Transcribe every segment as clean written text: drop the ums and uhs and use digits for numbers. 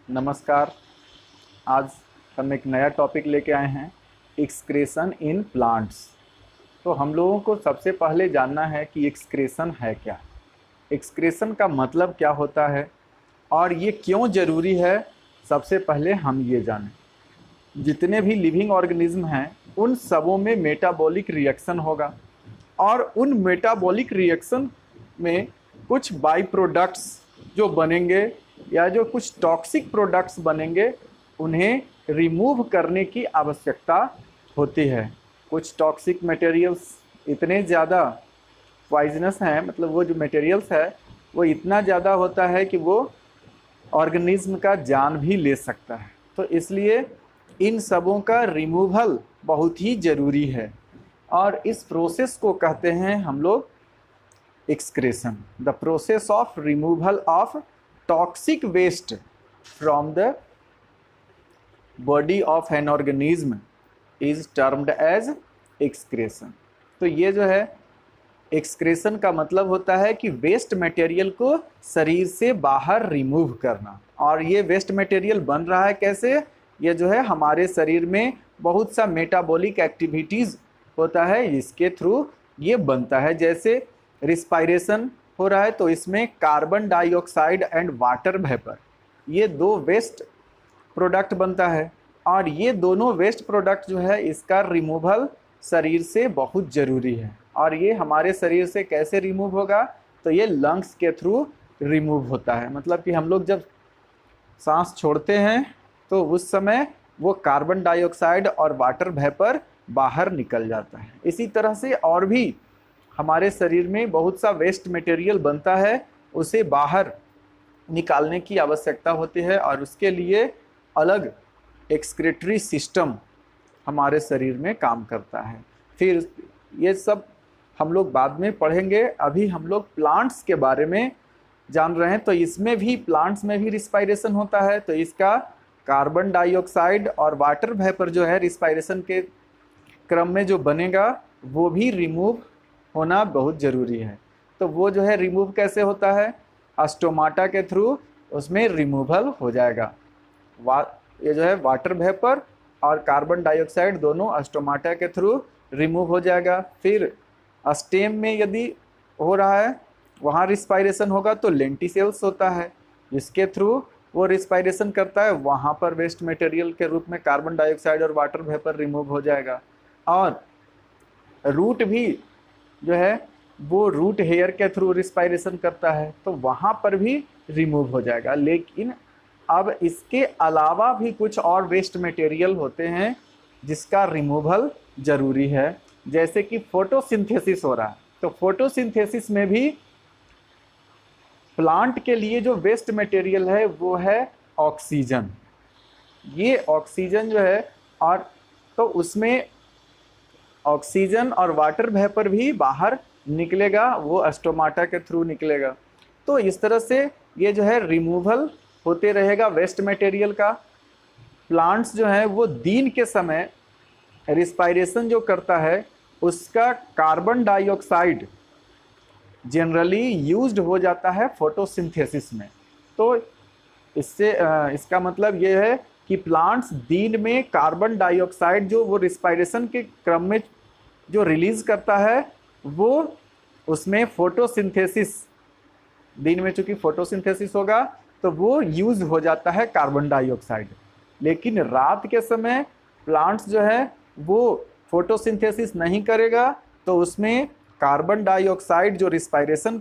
नमस्कार। आज हम एक नया टॉपिक लेके आए हैं, एक्सक्रेशन इन प्लांट्स। तो हम लोगों को सबसे पहले जानना है कि एक्सक्रेशन है क्या, एक्सक्रेशन का मतलब क्या होता है और ये क्यों ज़रूरी है। सबसे पहले हम ये जानें, जितने भी लिविंग ऑर्गेनिज्म हैं उन सबों में मेटाबॉलिक रिएक्शन होगा और उन मेटाबॉलिक रिएक्शन में कुछ बाई प्रोडक्ट्स जो बनेंगे या जो कुछ टॉक्सिक प्रोडक्ट्स बनेंगे उन्हें रिमूव करने की आवश्यकता होती है। कुछ टॉक्सिक मटेरियल्स इतने ज़्यादा पॉइजनस हैं, मतलब वो जो मटेरियल्स है वो इतना ज़्यादा होता है कि वो ऑर्गेनिज्म का जान भी ले सकता है। तो इसलिए इन सबों का रिमूवल बहुत ही ज़रूरी है और इस प्रोसेस को कहते हैं हम लोग excretion. The process of removal of toxic waste from the body of an organism is termed as excretion. तो ये जो है एक्सक्रेशन का मतलब होता है कि वेस्ट मटेरियल को शरीर से बाहर रिमूव करना। और ये वेस्ट मटेरियल बन रहा है कैसे? ये जो है हमारे शरीर में बहुत सा मेटाबॉलिक एक्टिविटीज़ होता है, इसके थ्रू ये बनता है। जैसे रिस्पायरेशन हो रहा है तो इसमें carbon dioxide and water vapour, ये दो वेस्ट प्रोडक्ट बनता है और ये दोनों वेस्ट प्रोडक्ट जो है इसका रिमूवल शरीर से बहुत ज़रूरी है। और ये हमारे शरीर से कैसे रिमूव होगा? तो ये लंग्स के थ्रू रिमूव होता है। मतलब कि हम लोग जब सांस छोड़ते हैं तो उस समय वो कार्बन डाइऑक्साइड और वाटर वेपर बाहर निकल जाता है। इसी तरह से और भी हमारे शरीर में बहुत सा वेस्ट मटेरियल बनता है, उसे बाहर निकालने की आवश्यकता होती है और उसके लिए अलग एक्सक्रीटरी सिस्टम हमारे शरीर में काम करता है। फिर ये सब हम लोग बाद में पढ़ेंगे। अभी हम लोग प्लांट्स के बारे में जान रहे हैं। तो इसमें भी प्लांट्स में भी रिस्पायरेशन होता है, तो इसका कार्बन डाइऑक्साइड और वाटर वेपर जो है रिस्पायरेशन के क्रम में जो बनेगा वो भी रिमूव होना बहुत ज़रूरी है। तो वो जो है रिमूव कैसे होता है? स्टोमाटा के थ्रू उसमें रिमूवल हो जाएगा। ये जो है वाटर वेपर और कार्बन डाइऑक्साइड दोनों स्टोमाटा के थ्रू रिमूव हो जाएगा। फिर स्टेम में यदि हो रहा है वहाँ रिस्पायरेशन होगा तो लेंटिसेल्स होता है, जिसके थ्रू वो रिस्पायरेशन करता है, वहाँ पर वेस्ट मटेरियल के रूप में कार्बन डाइऑक्साइड और वाटर वेपर रिमूव हो जाएगा। और रूट भी जो है वो रूट हेयर के थ्रू रिस्पायरेशन करता है, तो वहाँ पर भी रिमूव हो जाएगा। लेकिन अब इसके अलावा भी कुछ और वेस्ट मटेरियल होते हैं जिसका रिमूवल ज़रूरी है। जैसे कि फोटोसिंथेसिस हो रहा है, तो फोटोसिंथेसिस में भी प्लांट के लिए जो वेस्ट मटेरियल है वो है ऑक्सीजन। ये ऑक्सीजन जो है, और तो उसमें ऑक्सीजन और वाटर वेपर भी बाहर निकलेगा, वो स्टोमाटा के थ्रू निकलेगा। तो इस तरह से ये जो है रिमूवल होते रहेगा वेस्ट मटेरियल का। प्लांट्स जो है वो दिन के समय रिस्पायरेशन जो करता है उसका कार्बन डाइऑक्साइड जनरली यूज्ड हो जाता है फोटोसिंथेसिस में। तो इससे इसका मतलब ये है कि प्लांट्स दिन में कार्बन डाइऑक्साइड जो वो रिस्पायरेशन के क्रम में जो रिलीज़ करता है वो उसमें फोटोसिंथेसिस, दिन में चूँकि फोटोसिंथेसिस होगा तो वो यूज़ हो जाता है कार्बन डाइऑक्साइड। लेकिन रात के समय प्लांट्स जो है वो फोटोसिंथेसिस नहीं करेगा, तो उसमें कार्बन डाइऑक्साइड जो रिस्पायरेशन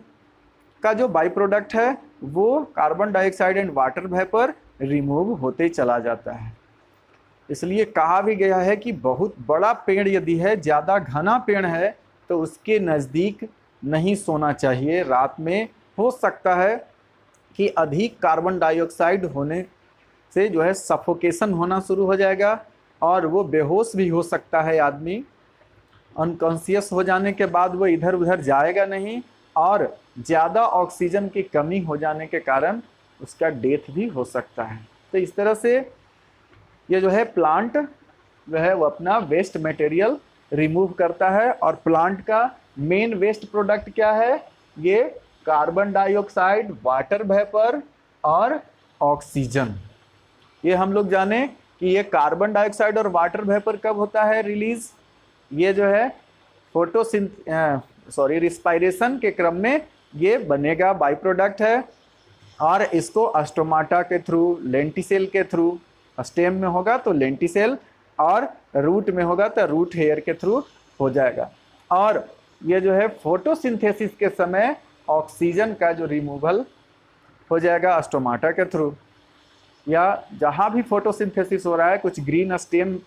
का जो बाई प्रोडक्ट है वो carbon dioxide and water vapour remove होते चला जाता है। इसलिए कहा भी गया है कि बहुत बड़ा पेड़ यदि है, ज़्यादा घना पेड़ है, तो उसके नज़दीक नहीं सोना चाहिए रात में। हो सकता है कि अधिक कार्बन डाइऑक्साइड होने से जो है सफोकेशन होना शुरू हो जाएगा और वो बेहोश भी हो सकता है। आदमी अनकॉन्शियस हो जाने के बाद वो इधर उधर जाएगा नहीं, और ज़्यादा ऑक्सीजन की कमी हो जाने के कारण उसका डेथ भी हो सकता है। तो इस तरह से ये जो है प्लांट जो है वो अपना वेस्ट मटेरियल रिमूव करता है। और प्लांट का मेन वेस्ट प्रोडक्ट क्या है? ये कार्बन डाइऑक्साइड, वाटर वेपर और ऑक्सीजन। ये हम लोग जाने कि ये कार्बन डाइऑक्साइड और वाटर वेपर कब होता है रिलीज, ये जो है रिस्पायरेशन के क्रम में ये बनेगा, बाई प्रोडक्ट है। और इसको स्टोमाटा के थ्रू, लेंटिसेल के थ्रू, स्टेम में होगा तो लेंटिसेल और रूट में होगा तो रूट हेयर के थ्रू हो जाएगा। और ये जो है फोटोसिंथेसिस के समय ऑक्सीजन का जो रिमूवल हो जाएगा स्टोमाटा के थ्रू, या जहाँ भी फोटोसिंथेसिस हो रहा है कुछ ग्रीन स्टेम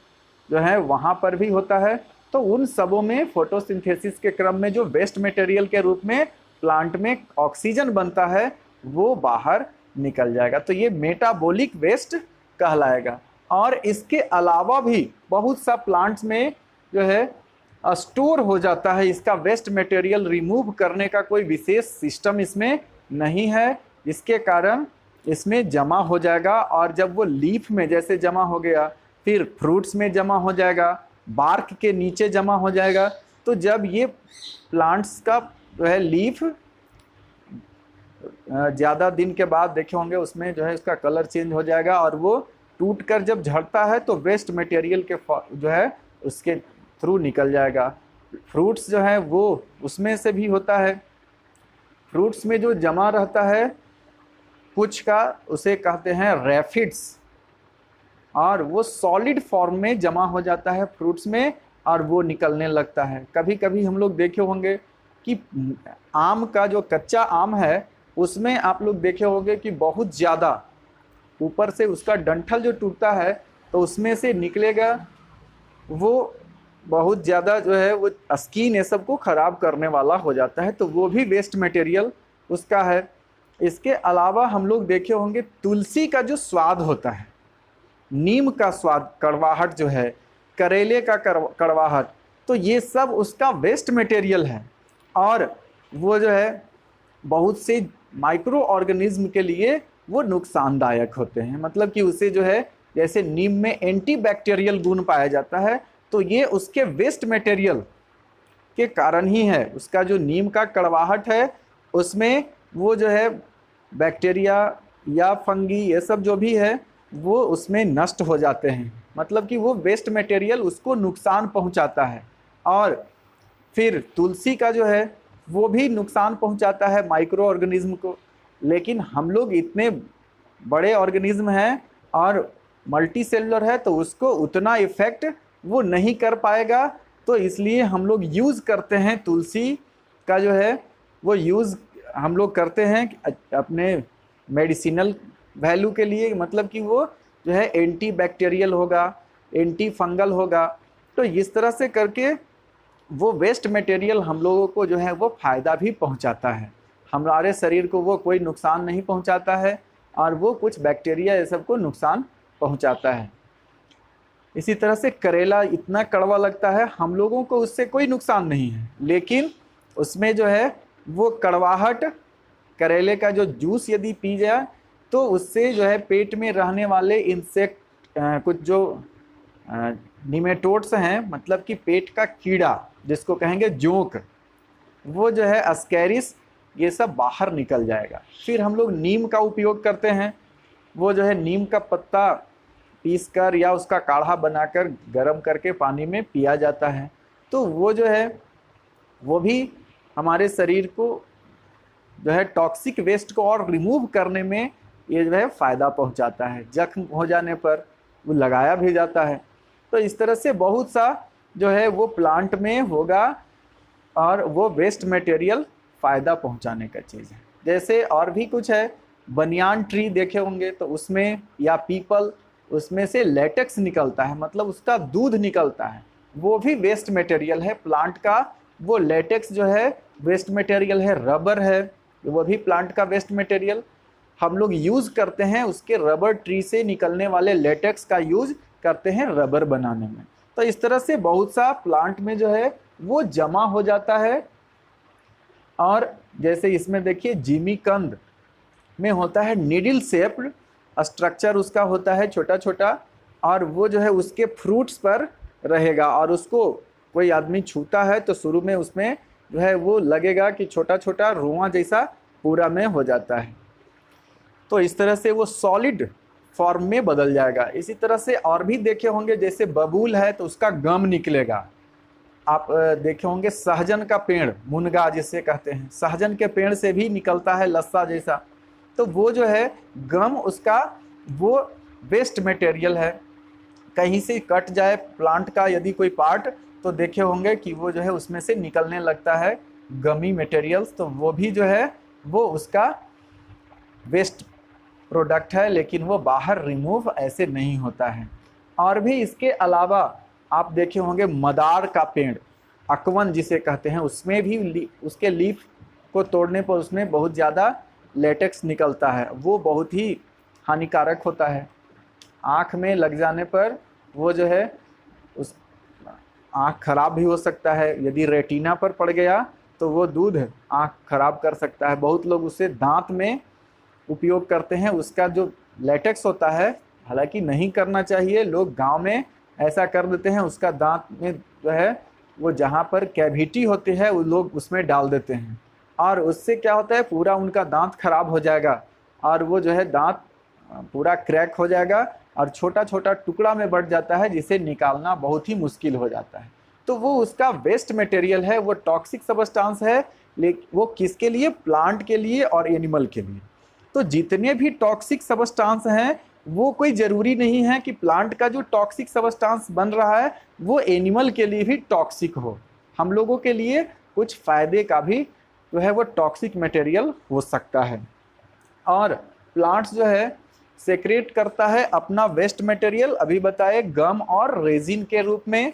जो है वहाँ पर भी होता है, तो उन सबों में फोटोसिंथेसिस के क्रम में जो वेस्ट मटेरियल के रूप में प्लांट में ऑक्सीजन बनता है वो बाहर निकल जाएगा, तो ये मेटाबॉलिक वेस्ट कहलाएगा। और इसके अलावा भी बहुत सा प्लांट्स में जो है स्टोर हो जाता है, इसका वेस्ट मटेरियल रिमूव करने का कोई विशेष सिस्टम इसमें नहीं है, जिसके कारण इसमें जमा हो जाएगा। और जब वो लीफ में जैसे जमा हो गया, फिर फ्रूट्स में जमा हो जाएगा, बार्क के नीचे जमा हो जाएगा, तो जब ये प्लांट्स का जो है लीफ ज़्यादा दिन के बाद देखे होंगे उसमें जो है इसका कलर चेंज हो जाएगा और वो टूट कर जब झड़ता है तो वेस्ट मटेरियल के जो है उसके थ्रू निकल जाएगा। फ्रूट्स जो है वो उसमें से भी होता है, फ्रूट्स में जो जमा रहता है कुछ का उसे कहते हैं रैफिड्स, और वो सॉलिड फॉर्म में जमा हो जाता है फ्रूट्स में और वो निकलने लगता है। कभी कभी हम लोग देखे होंगे कि आम का जो कच्चा आम है उसमें आप लोग देखे होंगे कि बहुत ज़्यादा ऊपर से उसका डंठल जो टूटता है तो उसमें से निकलेगा वो बहुत ज़्यादा जो है वो स्किन ये सब को ख़राब करने वाला हो जाता है, तो वो भी वेस्ट मटेरियल उसका है। इसके अलावा हम लोग देखे होंगे तुलसी का जो स्वाद होता है, नीम का स्वाद, कड़वाहट जो है, करेले का कड़वाहट, तो ये सब उसका वेस्ट मटेरियल है। और वो जो है बहुत से माइक्रो ऑर्गेनिज्म के लिए वो नुकसानदायक होते हैं, मतलब कि उसे जो है जैसे नीम में एंटीबैक्टीरियल गुण पाया जाता है, तो ये उसके वेस्ट मटेरियल के कारण ही है। उसका जो नीम का कड़वाहट है उसमें वो जो है बैक्टीरिया या फंगी ये सब जो भी है वो उसमें नष्ट हो जाते हैं, मतलब कि वो वेस्ट मटेरियल उसको नुकसान पहुंचाता है। और फिर तुलसी का जो है वो भी नुकसान पहुंचाता है माइक्रो ऑर्गेनिज्म को, लेकिन हम लोग इतने बड़े ऑर्गेनिज्म हैं और मल्टी सेलुलर है तो उसको उतना इफ़ेक्ट वो नहीं कर पाएगा, तो इसलिए हम लोग यूज़ करते हैं तुलसी का जो है वो यूज़ हम लोग करते हैं अपने मेडिसिनल वैल्यू के लिए, मतलब कि वो जो है एंटी बैक्टीरियल होगा, एंटी फंगल होगा, तो इस तरह से करके वो वेस्ट मटेरियल हम लोगों को जो है वो फ़ायदा भी पहुंचाता है, हमारे शरीर को वो कोई नुकसान नहीं पहुंचाता है और वो कुछ बैक्टीरिया ये सब को नुकसान पहुंचाता है। इसी तरह से करेला इतना कड़वा लगता है, हम लोगों को उससे कोई नुकसान नहीं है, लेकिन उसमें जो है वो कड़वाहट, करेले का जो जूस यदि पी जाए तो उससे जो है पेट में रहने वाले इंसेक्ट कुछ जो निमेटोड्स हैं, मतलब कि पेट का कीड़ा जिसको कहेंगे जोंक, वो जो है अस्कैरिस, ये सब बाहर निकल जाएगा। फिर हम लोग नीम का उपयोग करते हैं, वो जो है नीम का पत्ता पीसकर या उसका काढ़ा बनाकर गर्म करके पानी में पिया जाता है, तो वो जो है वो भी हमारे शरीर को जो है टॉक्सिक वेस्ट को और रिमूव करने में ये जो है फ़ायदा पहुंचाता है। जख्म हो जाने पर वो लगाया भी जाता है। तो इस तरह से बहुत सा जो है वो प्लांट में होगा और वो वेस्ट मटेरियल फ़ायदा पहुंचाने का चीज़ है। जैसे और भी कुछ है, बनियान ट्री देखे होंगे तो उसमें, या पीपल, उसमें से लेटेक्स निकलता है, मतलब उसका दूध निकलता है, वो भी वेस्ट मटेरियल है प्लांट का। वो लेटेक्स जो है वेस्ट मटेरियल है। रबर है, वो भी प्लांट का वेस्ट मटेरियल हम लोग यूज़ करते हैं, उसके रबर ट्री से निकलने वाले लेटेक्स का यूज़ करते हैं रबर बनाने में। तो इस तरह से बहुत सा प्लांट में जो है वो जमा हो जाता है। और जैसे इसमें देखिए जिमीकंद में होता है निडल शेप्ड स्ट्रक्चर, उसका होता है छोटा छोटा, और वो जो है उसके फ्रूट्स पर रहेगा और उसको कोई आदमी छूता है तो शुरू में उसमें जो है वो लगेगा कि छोटा छोटा रुआं जैसा पूरा में हो जाता है। तो इस तरह से वो सॉलिड फॉर्म में बदल जाएगा। इसी तरह से और भी देखे होंगे, जैसे बबूल है तो उसका गम निकलेगा। आप देखे होंगे सहजन का पेड़, मुनगा जिसे कहते हैं, सहजन के पेड़ से भी निकलता है लस्सा जैसा। तो वो जो है गम उसका वो वेस्ट मटेरियल है। कहीं से कट जाए प्लांट का यदि कोई पार्ट, तो देखे होंगे कि वो जो है उसमें से निकलने लगता है गमी मटेरियल्स। तो वो भी जो है वो उसका वेस्ट प्रोडक्ट है, लेकिन वो बाहर रिमूव ऐसे नहीं होता है। और भी इसके अलावा आप देखे होंगे मदार का पेड़, अकवन जिसे कहते हैं, उसमें भी उसके लीफ को तोड़ने पर उसमें बहुत ज़्यादा लेटेक्स निकलता है। वो बहुत ही हानिकारक होता है। आँख में लग जाने पर वो जो है उस आँख खराब भी हो सकता है। यदि रेटिना पर पड़ गया तो वो दूध आँख खराब कर सकता है। बहुत लोग उसे दांत में उपयोग करते हैं। उसका जो लेटेक्स होता है, हालांकि नहीं करना चाहिए, लोग गांव में ऐसा कर देते हैं। उसका दांत में जो है वो जहाँ पर कैविटी होती है वो लोग उसमें डाल देते हैं, और उससे क्या होता है पूरा उनका दांत खराब हो जाएगा, और वो जो है दांत पूरा क्रैक हो जाएगा और छोटा छोटा टुकड़ा में बढ़ जाता है, जिसे निकालना बहुत ही मुश्किल हो जाता है। तो वो उसका वेस्ट मटेरियल है, वो टॉक्सिक सबस्टांस है, लेकिन वो किसके लिए? प्लांट के लिए और एनिमल के लिए। तो जितने भी टॉक्सिक सबस्टांस हैं वो कोई ज़रूरी नहीं है कि प्लांट का जो टॉक्सिक सबस्टांस बन रहा है वो एनिमल के लिए भी टॉक्सिक हो। हम लोगों के लिए कुछ फ़ायदे का भी जो है वो टॉक्सिक मटेरियल हो सकता है। और प्लांट्स जो है सेक्रेट करता है अपना वेस्ट मटेरियल, अभी बताए, गम और रेजिन के रूप में।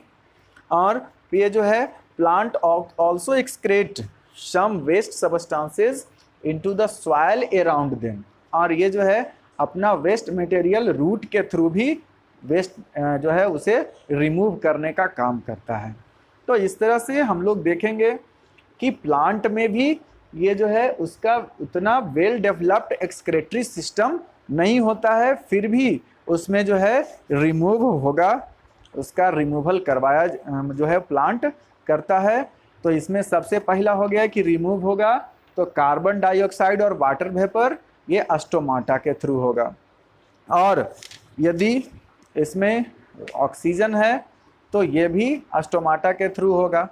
और ये जो है plant also excrete some waste substances into the soil around them. और ये जो है अपना वेस्ट मटेरियल रूट के थ्रू भी वेस्ट जो है उसे रिमूव करने का काम करता है। तो इस तरह से हम लोग देखेंगे कि प्लांट में भी ये जो है उसका उतना वेल डेवलप्ड एक्सक्रेटरी सिस्टम नहीं होता है, फिर भी उसमें जो है रिमूव होगा, उसका रिमूवल करवाया जो है प्लांट करता है। तो इसमें सबसे पहला हो गया कि रिमूव होगा तो कार्बन डाइऑक्साइड और वाटर वेपर, ये अस्टोमाटा के थ्रू होगा। और यदि इसमें ऑक्सीजन है तो ये भी अस्टोमाटा के थ्रू होगा।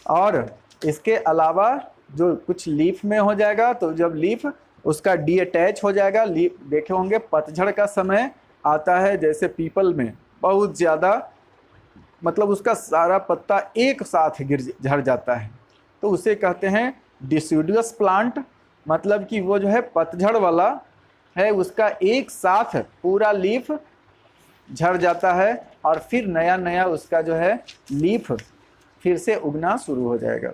और इसके अलावा जो कुछ लीफ में हो जाएगा, तो जब लीफ उसका डीअटैच हो जाएगा, लीफ देखे होंगे पतझड़ का समय आता है, जैसे पीपल में बहुत ज़्यादा मतलब उसका सारा पत्ता एक साथ झड़ जाता है, तो उसे कहते हैं डिसिडुअस प्लांट। मतलब कि वो जो है पतझड़ वाला है, उसका एक साथ पूरा लीफ झड़ जाता है और फिर नया नया उसका जो है लीफ फिर से उगना शुरू हो जाएगा।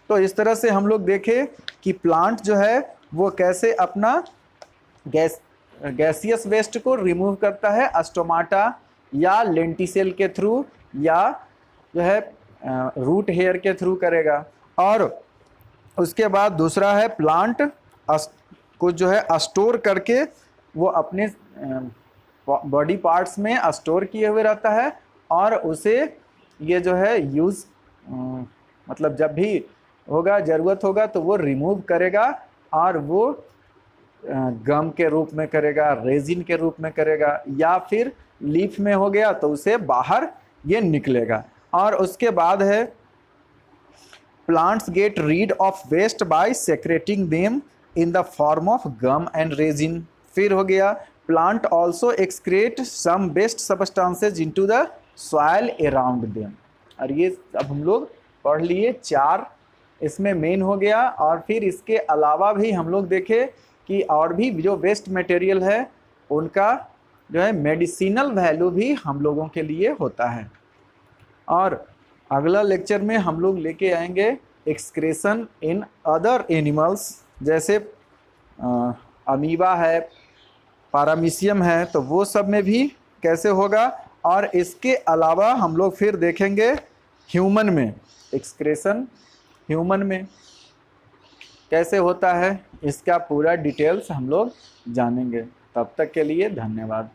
तो इस तरह से हम लोग देखें कि प्लांट जो है वो कैसे अपना गैसियस वेस्ट को रिमूव करता है, अस्टोमाटा या लेंटिसेल के थ्रू या जो है रूट हेयर के थ्रू करेगा। और उसके बाद दूसरा है प्लांट को जो है स्टोर करके वो अपने बॉडी पार्ट्स में स्टोर किए हुए रहता है, और उसे ये जो है यूज़ मतलब जब भी होगा, ज़रूरत होगा तो वो रिमूव करेगा, और वो गम के रूप में करेगा, रेजिन के रूप में करेगा, या फिर लीफ में हो गया तो उसे बाहर ये निकलेगा। और उसके बाद है plants get rid of waste by secreting them in the form of gum and resin। फिर हो गया plant also excrete some waste substances into the soil around them। और ये अब हम लोग पढ़ लिए 4 इसमें मेन हो गया। और फिर इसके अलावा भी हम लोग देखें कि और भी जो वेस्ट मटेरियल है उनका जो है मेडिसिनल वैल्यू भी हम लोगों के लिए होता है। और अगला लेक्चर में हम लोग लेके आएंगे एक्सक्रेशन इन अदर एनिमल्स, जैसे अमीबा है, पारामीशियम है, तो वो सब में भी कैसे होगा। और इसके अलावा हम लोग फिर देखेंगे ह्यूमन में एक्सक्रेशन, ह्यूमन में कैसे होता है, इसका पूरा डिटेल्स हम लोग जानेंगे। तब तक के लिए धन्यवाद।